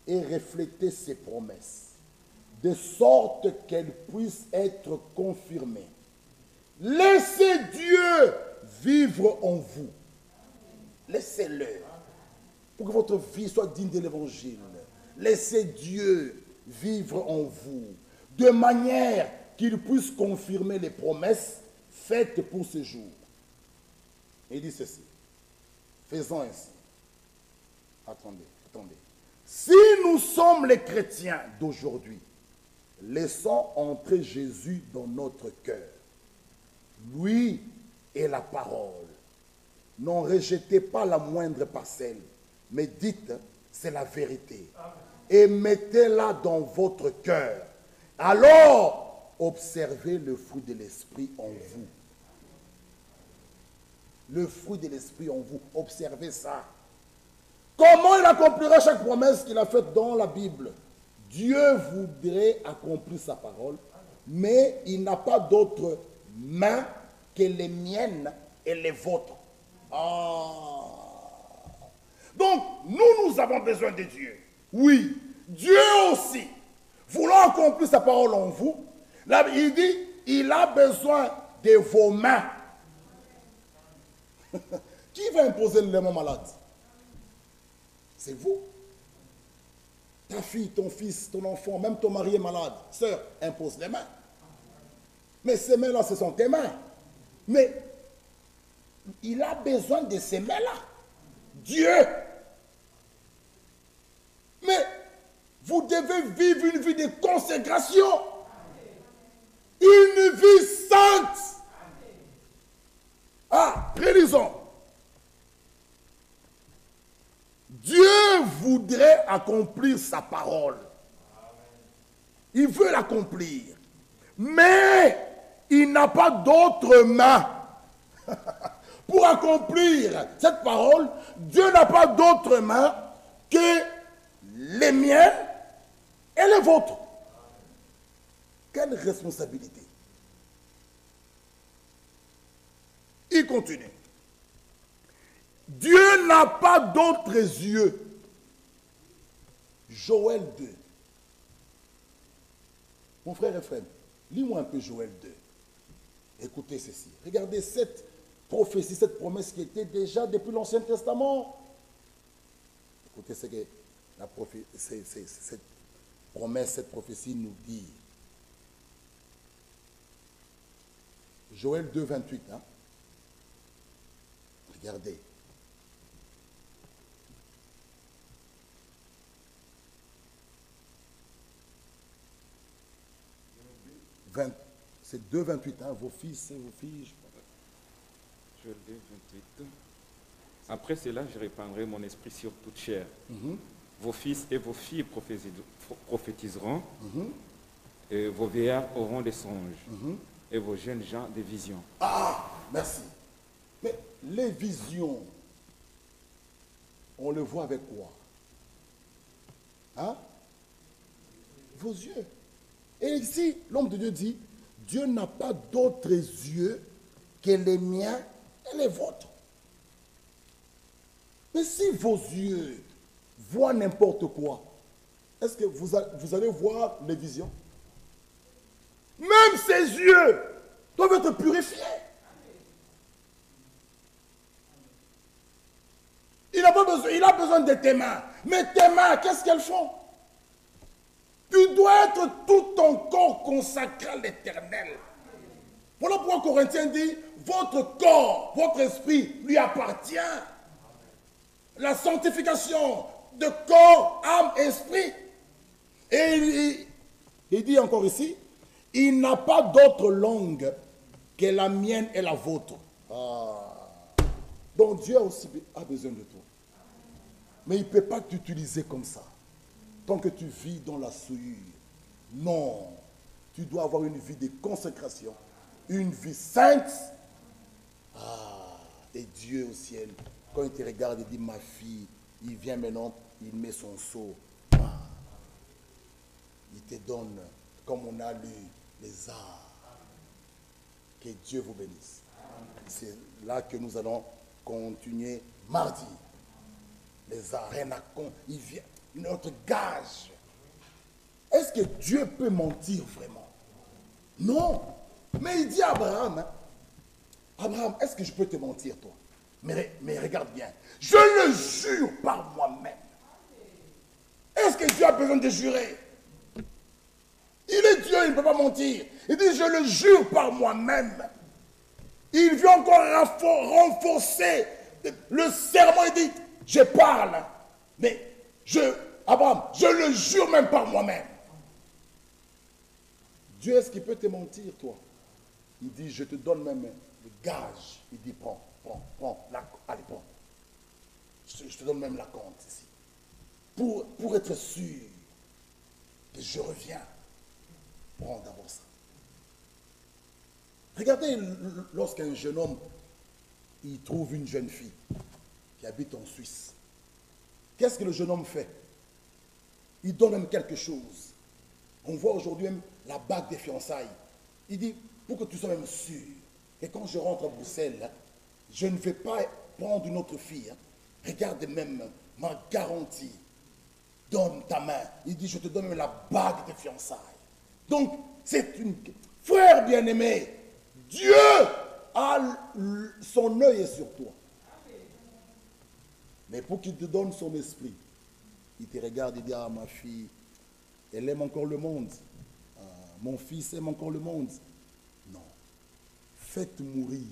et refléter ses promesses, de sorte qu'elles puissent être confirmées. Laissez Dieu vivre en vous. Laissez-le. Pour que votre vie soit digne de l'évangile. Laissez Dieu vivre en vous. De manière qu'il puisse confirmer les promesses faites pour ce jour. Il dit ceci. Faisons ainsi. Attendez. Si nous sommes les chrétiens d'aujourd'hui, laissons entrer Jésus dans notre cœur. Lui est la parole. N'en rejetez pas la moindre parcelle, mais dites, c'est la vérité. Et mettez-la dans votre cœur. Alors, observez le fruit de l'esprit en vous. Le fruit de l'esprit en vous. Observez ça. Comment il accomplira chaque promesse qu'il a faite dans la Bible? Dieu voudrait accomplir sa parole, mais il n'a pas d'autres mains que les miennes et les vôtres. Donc, nous avons besoin de Dieu. Oui, Dieu aussi, voulant accomplir sa parole en vous, là, il dit, il a besoin de vos mains. Qui va imposer le léman malade? C'est vous. Ta fille, ton fils, ton enfant, même ton mari est malade. Sœur, impose les mains. Mais ces mains-là, ce sont tes mains. Mais il a besoin de ces mains-là. Dieu. Mais vous devez vivre une vie de consécration. Une vie sainte. Relisons. Dieu voudrait accomplir sa parole. Il veut l'accomplir. Mais il n'a pas d'autres mains. Pour accomplir cette parole, Dieu n'a pas d'autres mains que les miennes et les vôtres. Quelle responsabilité. Il continue. Dieu n'a pas d'autres yeux. Joël 2. Mon frère et frère, lis-moi un peu Joël 2. Écoutez ceci. Regardez cette prophétie, cette promesse qui était déjà depuis l'Ancien Testament. Écoutez ce que cette promesse, cette prophétie nous dit. Joël 2, 28. Regardez. C'est 2,28, vos fils et vos filles. Joël 2, 28. Après cela, je répandrai mon esprit sur toute chair. Vos fils et vos filles prophétiseront, et vos vieillards auront des songes, et vos jeunes gens des visions. Merci. Mais les visions, on le voit avec quoi? Vos yeux. Et ici, l'homme de Dieu dit, Dieu n'a pas d'autres yeux que les miens et les vôtres. Mais si vos yeux voient n'importe quoi, est-ce que vous allez voir les visions? Même ses yeux doivent être purifiés. Il a besoin de tes mains. Mais tes mains, qu'est-ce qu'elles font? Tu dois être tout ton corps consacré à l'Éternel. Voilà pourquoi Corinthiens dit, votre corps, votre esprit lui appartient. La sanctification de corps, âme, esprit. Et il dit encore ici, il n'a pas d'autre langue que la mienne et la vôtre. Donc Dieu aussi a besoin de toi. Mais il ne peut pas t'utiliser comme ça. Tant que tu vis dans la souillure. Non. Tu dois avoir une vie de consécration. Une vie sainte. Et Dieu au ciel, quand il te regarde, il dit, ma fille, il vient maintenant, il met son seau. Il te donne, comme on a lu, les arts. Que Dieu vous bénisse. C'est là que nous allons continuer mardi. Les arènes, il vient, notre gage. Est-ce que Dieu peut mentir vraiment? Non. Mais il dit à Abraham, hein, Abraham, est-ce que je peux te mentir, toi? Mais regarde bien. Je le jure par moi-même. Est-ce que Dieu a besoin de jurer? Il est Dieu, il ne peut pas mentir. Il dit, je le jure par moi-même. Il vient encore renforcer le serment. Il dit, je parle. Mais Abraham, je le jure même par moi-même. Dieu, est-ce qu'il peut te mentir, toi? Il dit, je te donne même le gage. Il dit, prends. Allez, prends. Je te donne même la compte ici. Pour être sûr que je reviens. Prends d'abord ça. Regardez, lorsqu'un jeune homme, il trouve une jeune fille qui habite en Suisse. Qu'est-ce que le jeune homme fait? Il donne même quelque chose. On voit aujourd'hui même la bague des fiançailles. Il dit, pour que tu sois même sûr que quand je rentre à Bruxelles, je ne vais pas prendre une autre fille. Regarde même ma garantie. Donne ta main. Il dit, je te donne même la bague des fiançailles. Donc, c'est une... Frère bien-aimé, Dieu a son œil sur toi. Mais pour qu'il te donne son esprit, il te regarde et dit, ah, ma fille, elle aime encore le monde. Ah, mon fils aime encore le monde. Non. Faites mourir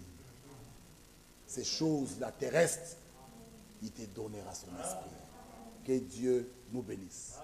ces choses-là terrestres. Il te donnera son esprit. Que Dieu nous bénisse.